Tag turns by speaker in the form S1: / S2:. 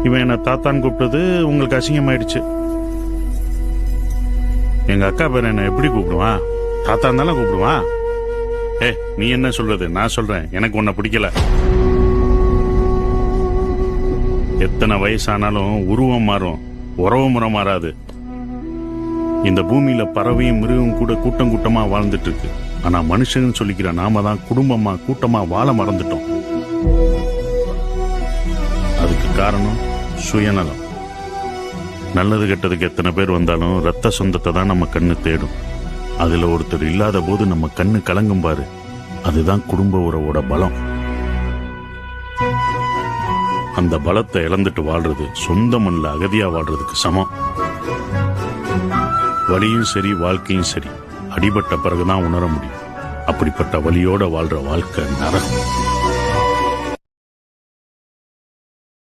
S1: இவன் என்ன தாத்தான்னு கூப்பிட்டது உங்களுக்கு அசிங்கமாயிடுச்சு. எங்க அக்கா பேர் என்ன எப்படி கூப்பிடுவான்? தாத்தா இருந்தாலும் கூப்பிடுவான். நீ என்ன சொல்றது? நான் சொல்றேன், எனக்கு உன்னை பிடிக்கல. எத்தனை வயசானாலும் உருவம் மாறும், உறவு முறை மாறாது. இந்த பூமியில பறவையும் மிருகம் கூட கூட்டம் கூட்டமா வாழ்ந்துட்டு இருக்கு. ஆனா மனுஷன்னு சொல்லிக்கிற நாம தான் குடும்பமா கூட்டமா வாழ மறந்துட்டோம். அதுக்கு காரணம் சுயநலம். நல்லது கெட்டதுக்கு எத்தனை பேர் வந்தாலும் ரத்த சொந்தத்தை தான் நம்ம கண்ணு தேடும். அதுல ஒருத்தர் இல்லாத போது நம்ம கண்ணு கலங்கும் பாரு, அதுதான் குடும்ப உறவோட பலம். அந்த பலத்தை இழந்துட்டு வாழ்றது சொந்த மண்ணில் அகதியா வாழ்றதுக்கு சமம். வலியும் சரி வாழ்க்கையும் சரி, அடிபட்ட பிறகுதான் உணர முடியும். அப்படிப்பட்ட வலியோட வாழ்ற வாழ்க்கை நரகம்.